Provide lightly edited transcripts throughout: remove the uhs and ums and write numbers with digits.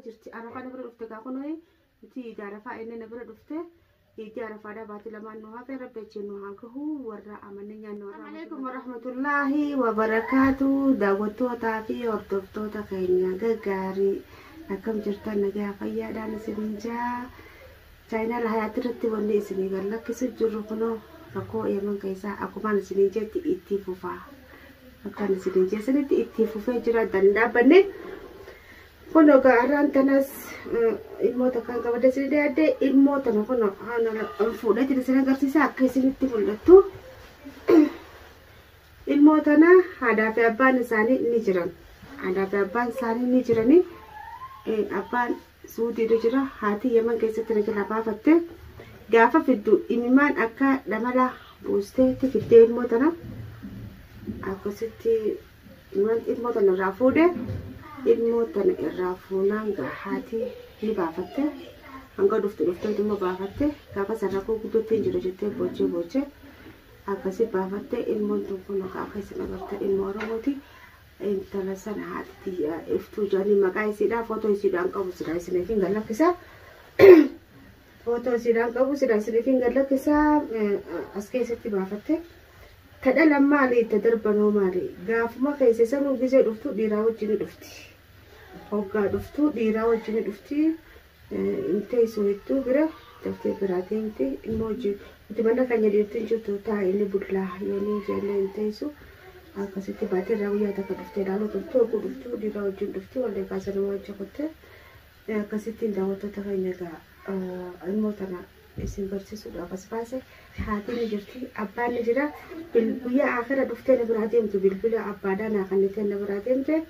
jirti arafa na bira dhufte gaa kunoo ti arafa inni na bira dhufte ti arafa da baati lamaan nu hafe rabbeechi nu hangahu warra amanenya nu warra alaykum warahmatullahi wabarakatuh daawwattootaa fi hordoftoota keenya gaggaarii akkam jirtan nagaa fayyaadhaan isin jaa channel hayaatirratti wanni isin gallakkisu jirru kunoo rakkoo yeman keessaa akkuma isin jetti itti fufaa akkan isin jeessanitti itti fufee jira dandaabanne kono gaaraan tanas ilmoota kan qabade isin deedde ilmoota no kono fuudhee isin agarsiisa akka isinitti mul'attu ilmoota na haadhaa fi abbaan isaanii ni jiran haadhaa fi abbaan isaanii ni jirani abbaan suudiitu jira haati yeman keessatti na jala baafatte gaafa fiddu imimaan akka dhamala buusteetti fiddee ilmoota na akkasitti ilmoota na irraa fuudhee ilmoota irraa fuunaan haati ni baafatte hanga dhufte immoo baafatte gaafa sarrakoo guddootti hin jiru jettee boochee akkasii baafatte ilmoon tokko akka isin agartan ilmoo Oromooti intala sana haati iftuu jedhanii maqaa isiidhaa footoo isiidhaan qabu sidaa isiniif hin gallakkisaa footoo isiidhaan qabu sidaa isiniif hin gallakkisaa as keessatti baafatte tadha lammaali itti darbanoo maali gaafuma keessa sanuu gisee dhuftu dhiiraa wajjin dhufti hoggaa dhuftu dhiiraa wajjin dhufti intee isu bira daftee biraatii inti immoo wajjin itti manna keenya deemtee jirtu taa'ee inni bullaa yoonii ijoollee intee isu akkasitti baatee irraa guyyaa takka dhuftee ilaaluu turtu oguu dhuftu dhiiraa wajjin dhufti wallee kaasanuma wajjin kottee akkasittiin daawwattoota keenya egaa ilmoo tana isin barsiisuudhaaf as baase haati ni jirti abbaan ni jira guyyaa akira dhuftee na biraa deemtu bilbila abbaadhaan akannitee na biraa deemte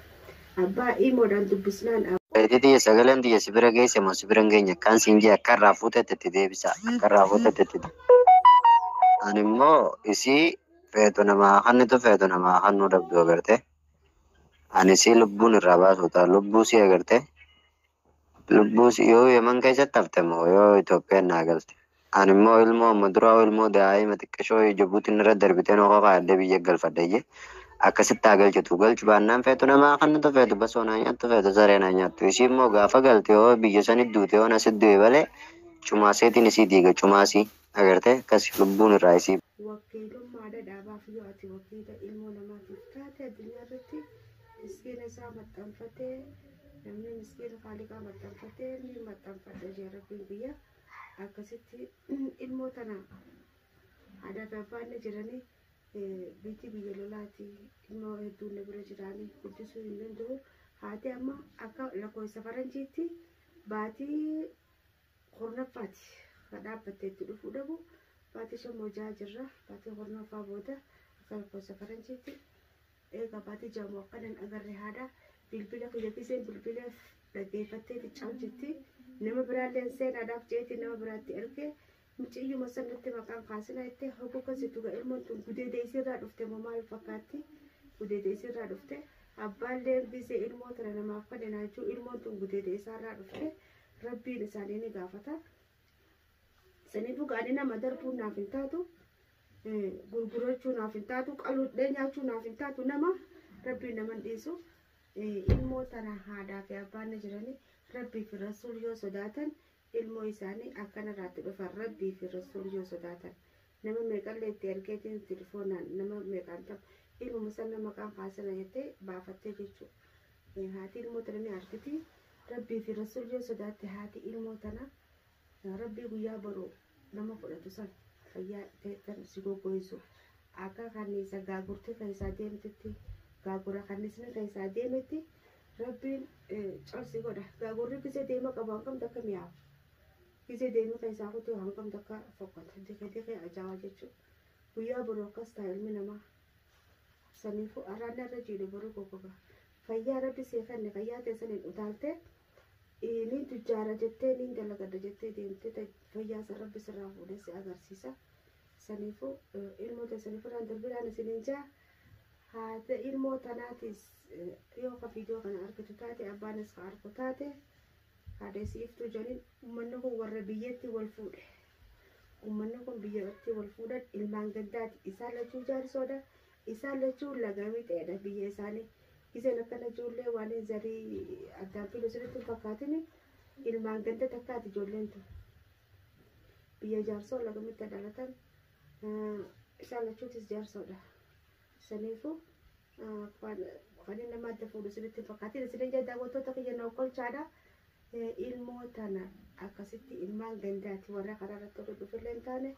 abbaa imoodhaan dubbisnaan Titi sagaleen dia sibira geesse moo sibiran geenya kan siinjee akka irraa fuutetti itti deebisa akka irraa fuutetti itti ani immoo isii feetu namaa hannitu feetu namaa hannuu dhabdu agarte ani isii lubbuun irraa baasuuta lubbuu si agarte lubbuu si yoo yeman keessatti hafte moo yoo Itoophiyaan naa galte ani immoo ilmoo amma duraa ilmoo daa'ima xiqqishoo Jibuutiin irra darbiteen hoo qaadde biyya galfadhayye akkasitti agalchitu galchu baannaan feetu namaa kannatu feetu basoonaa nyaattu feetu sareenaa nyaattu isii immoo gaafa galte yoo biyya sanitti duute yoo nasitti du'e malee cumaaseetiin isii diiga cumaasii agarte akkas lubbuun irraa isii. Wakkiilummaadha dhaabaaf yoo ati wakkiila ilmoo namaatiif taate addunyaa irratti miskiina isaa maxxanfatee namni miskiina faaliqaa maxxanfatee ni maxxanfadha jee rabbiin biyya akkasitti ilmoo tana haadhaa fi abbaan jiranii biti biyya lolaati ilmoo hedduun na bira jiraanii guddisuu hin danda'u haati amma akka lakkoofsa faranjiitti baatii hornaffaati kan dhaabbattee itti dhufuu dhabu baatii shammojaa jirra baatii hornaffaa booda akka lakkoofsa faranjiitti eega baatii jaamuu akkanan agarre haadha bilbila fayyadiseen bilbileef dhaggeeffattee xiccaa hojjetti nama biraallee seenaadhaaf jeetii nama biraatti ergee muciyyuma sanatti maqaan kaasina itti hoguu kasitu ga ilmoon tun gudee deesirraa dhufte moo maal fakkaatti gudee deesirraa dhufte abbaallee bisee ilmoo tana namaaf kanneen jechuu ilmoon tun gudee deesarraa dhufte rabbiin isaanii ni gaafata saniifuu gaadhi nama darbuu naaf hin taatu gurgurachuu naaf hin taatu qaluudhee nyaachuu naaf hin taatu nama rabbiin naman dhiisu ilmoo tana haadhaa fi abbaan jiranii rabbii fi rasuul yoo sodaatan ilmoo isaanii akkana irraatti dhufan rabbii fi rasuul yoo sodaatan nama meeqallee itti ergeetiin telefoonaan nama meeqaan ta'u ilmoo sana maqaan kaasana jettee baafattee jechuudha haati ilmoo tana ni argiti rabbii fi rasuul yoo sodaatte haati ilmoo tana rabbii guyyaa baruu nama fudhatu san fayyaa ta'etan si goggoisu akka kanniisa gaagurtee kan isaa deemtetti gaagura kanniisni kan isaa deemetti rabbiin corsi godha gaagurri gisee deema qabu hangam takka mi'aawu gisee deema kan isaa kutuu hangam takka fokkata dikee ajaa'aa jechuudha guyyaa boruu akkas ta'a ilmi namaa saniifuu araanna irra jiidhu boruu goggoga fayyaa rabbi seekanne fayyaa teessaniin utaalte niin tujjaara jettee niin dalagadda jettee deemtee fayyaa isa rabbi sirraa fuudhee si agarsiisa saniifuu ilmoo teessaniif irraan darbidhaan isiniin jaa haata ilmoo tanaatis yoo ka viidiyoo kana argitu taate abbaanis ka argu taate haadha siiftuu jedhin uummanni kun warra biyyatti wal fuudhe uummanni kun biyyatti wal fuudhan ilmaan gaddaati isaan lachuu jaarsoodha isaan lachuu lagamii ta'edha biyya isaanii Gisee akkana ijoollee waan zarii addaan filu sirriitti fakkaatini ilmaan ganda takkaati ijoolleen tun. Biyya jaarsoo lagamitti dhalatan isaan lachuutis jaarsoodha. Saniifuu kan inni nama adda fuudhu sirriitti fakkaatin isin jedhaa daawwattoota kiyya na qolchaadha. Ilmoo tana akkasitti ilmaan gandaati warra karaa irratti oduu dhufillee hin taane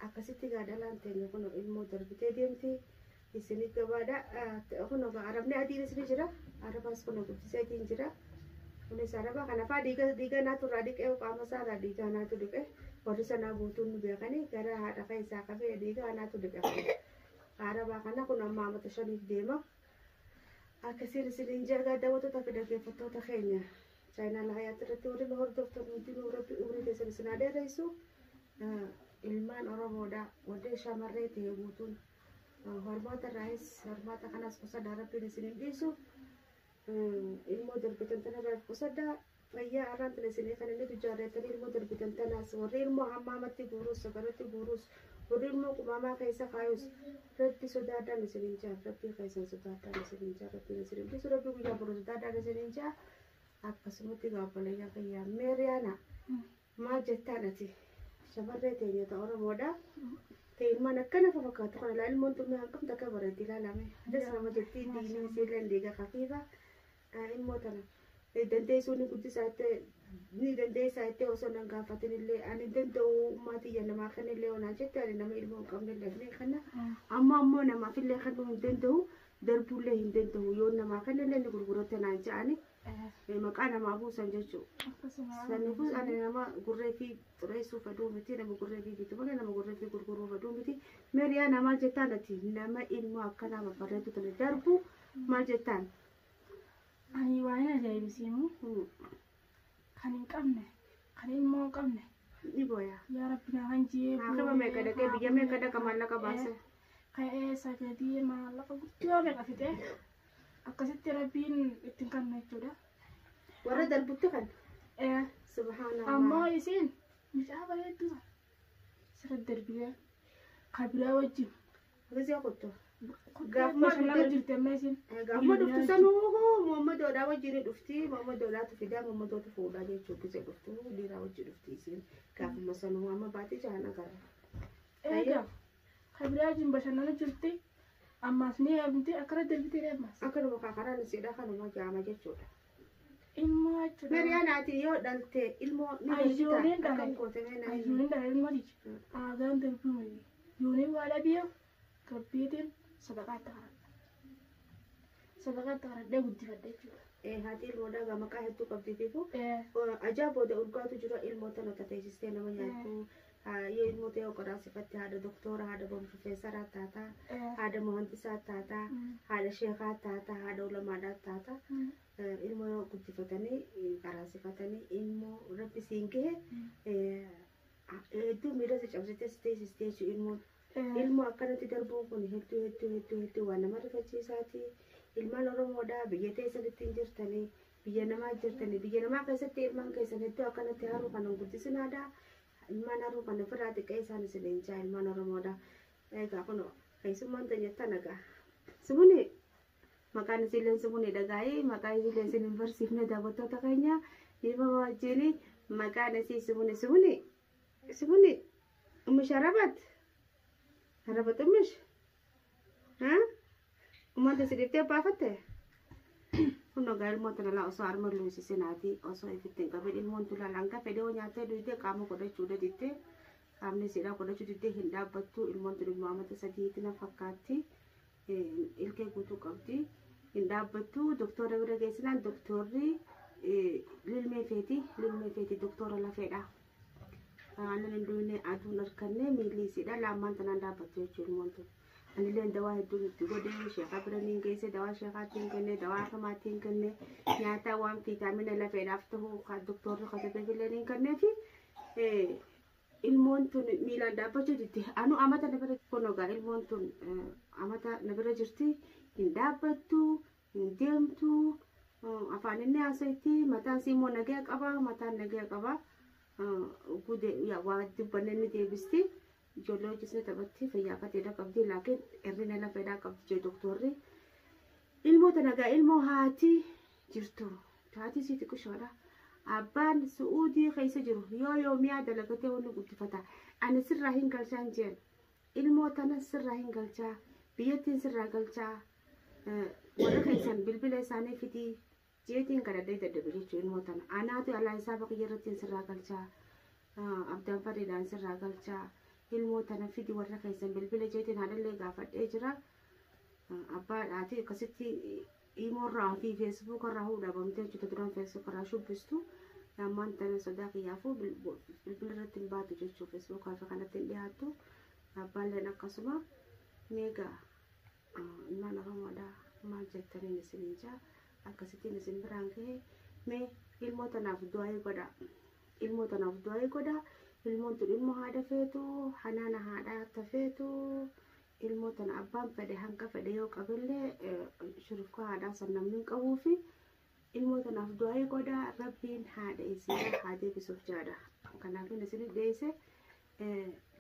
akkasitti gaadhalaan teenya kun ilmoo darbitee deemti. Isin gabaadha kun arabni adiin isin jira arabaas kun guddisee adiin jira. Kunis araba kana faa dhiiga naatu irraa dhiqee qaama isaa irraa dhiiga naatu dhiqee warri sanaa guutuun nu beekanii gara haadha keessaa qabee dhiiga naatu dhiqe. Arabaa kana kun amma amata 5 deema. Akkasiin isin jagaa daawwattoota fi dhaggeeffattoota keenya. Chaayinaa hayaatti irratti warri nu hordoftan hundinuu rabbi umurii keessan isin adeeraisu ilmaan Oromoodha warri shamarree ta'e guutuun hormaata irraayis hormaata kanas qusaddaa rabbiin isin hin dhiisu ilmoo darbitan tana irraa qusaddaa fayyaa arraantan isinii kan inni ijaarratanii ilmoo darbitan tanaas warri ilmoo hammaamatti guuruus sagarratti guuruus warri ilmoo qumaamaa keessa kaayus rabbi sodaadhaan isin hin jaar rabbii keessan sodaadhaan isin hin jaar rabbiin isin hin dhiisu rabbi guyyaa boru sodaadhaan isin hin jaar. Akkasumatti gaabbalayyaa fayyaa Meeriyaana maal jettaan ati shamarree teenyota Oromoodha. Ilmaan akkana fakkaatu kana ilmoon tun hanqamta akka bareetti ilaalame. Adas nama jettii diinii seelaan deegaa kafiifa ilmoo tana dandeessuu ni guddisaa ni dandeessaa itti osoo nan gaafatin illee ani danda'u maatii namaa kan illee onaa jette ani nama ilmoo hin qabne illee kana ammoo namaaf illee kan hin danda'u darbullee hin danda'u yoo namaa kan illee ni gurguratte naan ja'ani. Maqaan namaa buusan jechuudha. Saniifus ani nama gurree fi xureessuuf aduu miti nama gurree fi bitu malee nama gurree fi gurguruuf aduu miti. Meeriyaa maal jettaan ati nama ilmoo akka nama bareedu tole darbu maal jettaan? Ani waan ajaa'ibsiimu kan hin qabne kan ilmoo hin qabne ni booya. Yaa Rabbi na kan jeebu. Akkuma meeqa dhaqee biyya meeqa dhaqa maallaqa baase. Ka'ee sagadii maallaqa guddaa meeqa fide. Akkasitti Rabbiin ittiin kanna jechuudha. Warra darbutti kan? Subhaanallah. Ammoo isin mucaa bareedduu sirra darbee kabiraa wajjin. Gisee kuttu. Gaafuma shanama jirti amma isin. Gaafuma dhuftu sanuu Muhammadoodhaa wajjin dhufti. Muhammadoodhaatu fidaa Muhammadootu fuudhaa jechuudha. Gisee dhuftu dhiiraa wajjin dhufti isin. Gaafuma sanuu amma baatee jahan agara. Egaa kabiraa wajjin bashannana jirti. Ammas ni abdi akkana darbitee ammas. Akkanuma kakaraan isidha kanuma jaama jechuudha. Ilmoo jechuudha. Meeriyaanaati yoo dhalte ilmoo ni Ayyooleen akkam dhalate. goote mee na Ayyooleen dhalate ilmoo diti. Aagaan darbii wayii. Yoonii waa dhabiyo gabbiitiin sadaqaatti qaradha. Sadaqaatti qaradhee guddifadha jechuudha. Haati ilmoodhaa gaa maqaa hedduu qabdiifiifu ajaa'ibooda urgaatu jira ilmoo tana tateessistee nama nyaattu. Yoo ilmoo ta'e qoraasifatti haadha doktora haadha profeesaraa taata haadha mohantisaa taata haadha sheekaa taata haadha ulamaadhaa taata ilmoo yoo guddifatanii qaraasifatanii ilmoo rabbi siin gahe hedduu miidhasa cabsitee teessistee jechuudha ilmoo akkanatti darbuun kun hedduu waan nama rifachiisaati. Ilmaan Oromoodhaa biyya teessanitti hin jirtanii biyya namaa jirtanii biyya namaa keessatti ilmaan keessan hedduu akkanatti haruu kanan guddisinaadhaa. Ilmaan haruu kan ofirraa xiqqee isaan isin leencaa ilmaan Oromoodha. Egaa kun keessummaan teenyattan egaa. Sumuni maqaan isin sumuni dhagaa'ee maqaa isin isin hin barsiifne daawwattoota keenya dhiiba wajjin maqaan isii sumuni umish harabat harabat umish ummata sidiftee baafatte. Kuno gal mo tanala osoo arma luusi senaati osoo ifitteen qabee ilmoon tulaan hanga fedhee nyaatee duwidee qaama godhachuudha dittee qaamni siidhaa godhachuu diddee hin dhaabbattu ilmoon tun ilmoo amata 3 na fakkaatti ilkee guutuu qabdi hin dhaabbattu doktora bira geessinaan doktorri lilmee feeti doktora lafeedha. Aannan hin duwine aduun harkanne miilli siidhaa laammaan tanaan dhaabbattu jechuudha ilmoon tun. Anillee dawaa hedduu nutti godhee sheekaa bira ni geesse dawaa sheekaatiin kenne dawaa hakamaatiin kenne nyaata waan viitaamina lafeedhaaf ta'u kan doktorri katabee ni kennee fi ilmoon tun miilaan dhaabbachuu ditti anu amata na bira kunogaa ilmoon tun amata na bira jirti hin dhaabbattu hin deemtu afaan inni haasa'itti mataan immoo nagaya qaba mataan nagaya qaba gude waa dubbanne ni deebisti. Ijoollee hojii taphatti fayyaa akka ta'e qabdi laakiin hirrina lafeedhaa qabdi jee doktorri ilmoo tana gaa ilmoo haati jirtu haati siiti qushoodha abbaan su'uudii keessa jiru yoo yoomiyaa dalagatee wanni guddifata ani sirraa hin galchaan jeen ilmoo tana sirraa hin galchaa biyyattiin sirraa galchaa warra keessan bilbila isaanii fidii jeetiin kadhadhee dadhabe jechuun ilmoo tana anaatu alaa isaa bakka irratti sirraa galchaa abdaan fadhiidhaan sirraa galchaa ilmoo tana fidi warra keessan bilbila jeetiin haadhallee gaafadhee jira abbaadhaati akkasitti iimoorraa fi feesbuukarraa hudhabamtee jechuudha duraan feesbuukarraa shubbistu ammaan tana sodaa kiyyaafuu bilbila irratti hin baatu jechuudha feesbuukaa fi kanatti hin dhiyaattu abbaalleen akkasuma meegaa ilmaan oromoodhaa maal jettaniin isin ijaa akkasittiin isin biraan gahee mee ilmoo tanaaf du'aa godha ilmoo tanaaf du'aa godha ilmoon tun ilmoo haadha feetu hanaana haadhaa tafeetu ilmoo tana abbaan fedhe hanga fedhe yoo qabillee shurufkaa haadhaa san namni hin qabuu fi ilmoo tanaaf du'aa godha rabbiin haadha isii haa deebisuuf jaadha kanaaf isin deesse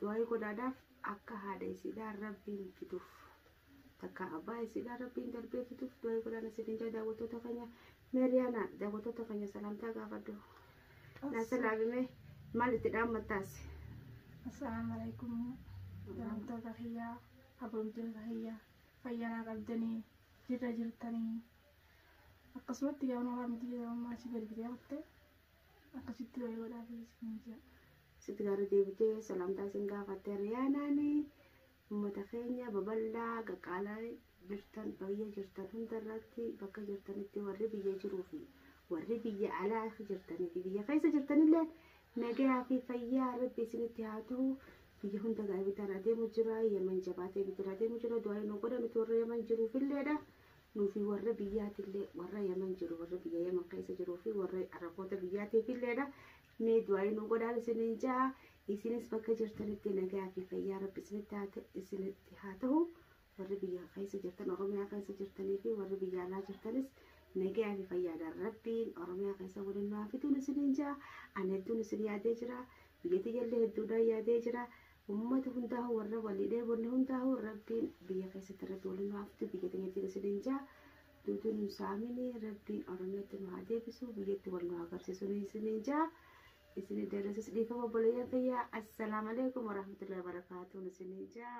du'aa godhaadhaaf akka haadha isiidhaa rabbiin fiduuf takka abbaa isiidhaa rabbiin darbee fiduuf du'aa godhaan isin jaa daawwattoota keenya meeriyaana daawwattoota keenya salaamtaa gaafadhu na salaamime maal itti dhaammattaas Assalamu alaikum daawwattoota kiyyaa abboomtoota kiyyaa fayyaa qabdanii jirra jirtanii akkasumatti yaa nama miti jedhamu asii gadi bitee haftee akkasitti du'aa godhaa fi isin jaa sitti gara deebitee salaamtaa isin gaafattee riyaanaanii uummata keenya babal'aa qaqqaalaa jirtan biyya jirtan hundarratti bakka jirtanitti warri biyya jiruu fi warri biyya alaa jirtanii fi biyya keessa jirtanillee nagaa fi fayyaa rabbi isinitti haa ta'u biyya hunda gaabitaan adeemu jira yeman jabaatee bitiin adeemu jira du'aa nu godha nuti warra yeman jiruufilleedha nuufi warra biyyaatillee warra yeman jiru warra biyya yeman keessa jiruu fi warra araboota biyyaatiifilleedha mee du'aa nu godhaan isiniin jaa isinis bakka jirtanitti nagaa fi fayyaa rabbi isinitti haa ta'u warri biyya keessa jirtan oromiyaa keessa jirtanii fi warri biyya alaa jirtanis nagaa fi fayyaadhaan rabbiin oromiyaa keessa waliin nu haa fiduun isiniin jaa ani hedduun isin yaadee jira biyya tiyyallee hedduudhaan yaadee jira ummata hundaa'u warra walii dheebonne hundaa'u rabbiin biyya keessatti rabbi waliin nu haa fidu biyya tiyyatti isiniin jaa duuduun nu saamini rabbiin oromiyaatti nu haa deebisu biyyatti wal nu agarsiisu isiniin jaa isini darasa sedikit boleh ya. Assalamualaikum warahmatullahi wabarakatuh. Isini ja.